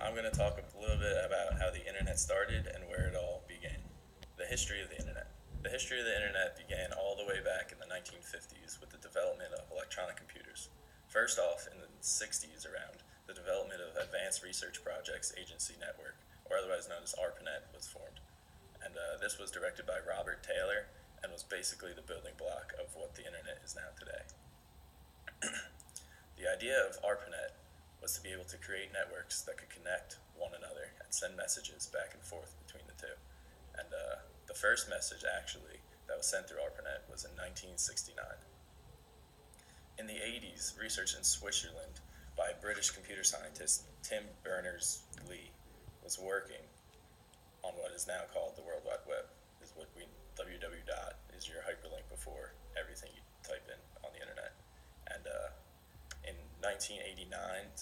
I'm going to talk a little bit about how the internet started and where it all began. The history of the internet. The history of the internet began all the way back in the 1950s with the development of electronic computers. First off, in the 60s around, the development of Advanced Research Projects Agency Network, or otherwise known as ARPANET, was formed. This was directed by Robert Taylor and was basically the building block of what the internet is now today. The idea of ARPANET was to be able to create networks that could connect one another and send messages back and forth between the two. The first message, actually, that was sent through ARPANET was in 1969. In the 80s, research in Switzerland by British computer scientist Tim Berners-Lee was working on what is now called the World Wide Web. www dot is your hyperlink before everything you type in on the internet. In 1989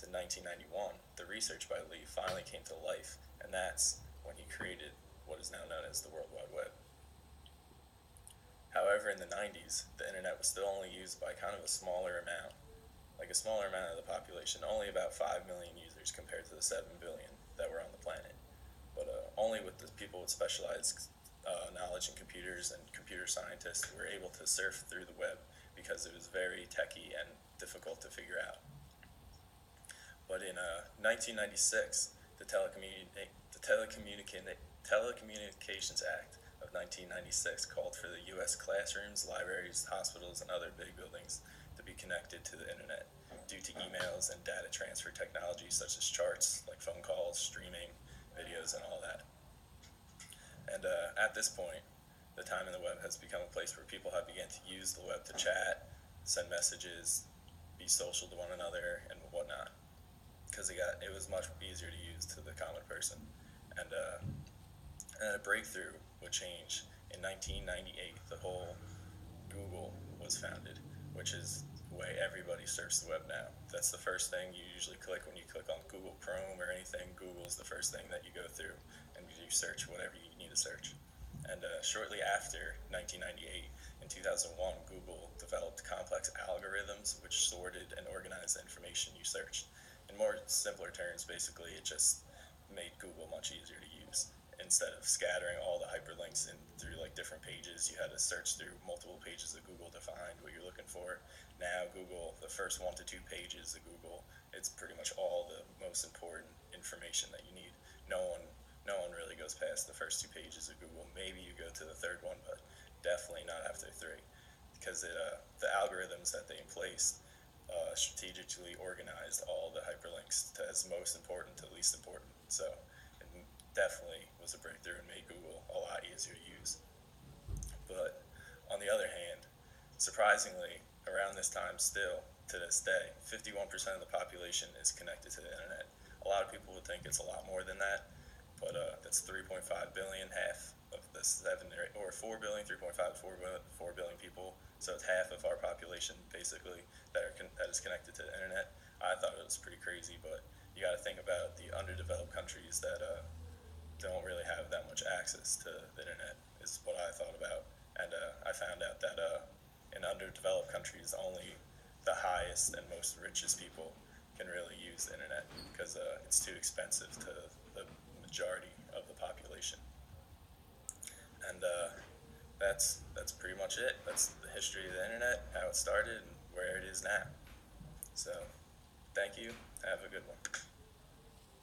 to 1991, the research by Lee finally came to life, and that's when he created what is now known as the World Wide Web. However, in the 90s, the internet was still only used by kind of a smaller amount, like a smaller amount of the population, only about 5 million users compared to the 7 billion that were on the planet. But only with the people with specialized knowledge in computers and computer scientists were able to surf through the web because it was very techy and difficult to figure out. But in 1996, the Telecommunications Act of 1996 called for the U.S. classrooms, libraries, hospitals, and other big buildings to be connected to the internet due to emails and data transfer technologies such as charts, like phone calls, streaming, videos, and all that. And at this point, the time in the web has become a place where people have begun to use the web to chat, send messages, be social to one another, and whatnot. Because it was much easier to use to the common person. And a breakthrough would change in 1998. The whole Google was founded, which is the way everybody surfs the web now. That's the first thing you usually click when you click on Google Chrome or anything. Google is the first thing that you go through, and you search whatever you need to search. And shortly after 1998, in 2001, Google developed complex algorithms which sorted and organized the information you searched. In more simpler terms, basically, it just made Google much easier to use. Instead of scattering all the hyperlinks through like different pages, you had to search through multiple pages of Google to find what you're looking for. Now Google, the first 1 to 2 pages of Google, it's pretty much all the most important information that you need. No one really goes past the first 2 pages of Google. Maybe you go to the third one, but definitely not after 3, because the algorithms that they placed strategically organized all the hyperlinks as most important to least important. So it definitely was a breakthrough and made Google a lot easier to use. But on the other hand, surprisingly, around this time still, to this day, 51% of the population is connected to the internet. A lot of people would think it's a lot more than that, but that's 3.5 billion, half of the 4 billion, 3.5 to 4 billion people. So it's half of our population, basically, that is connected to the internet. I thought it was pretty crazy, but you got to think about the underdeveloped countries that don't really have that much access to the internet, is what I thought about. And I found out that in underdeveloped countries, only the highest and most richest people can really use the internet because it's too expensive to the majority of the population. And that's pretty much it. That's the history of the internet, how it started, and where it is now. So, thank you. Have a good one.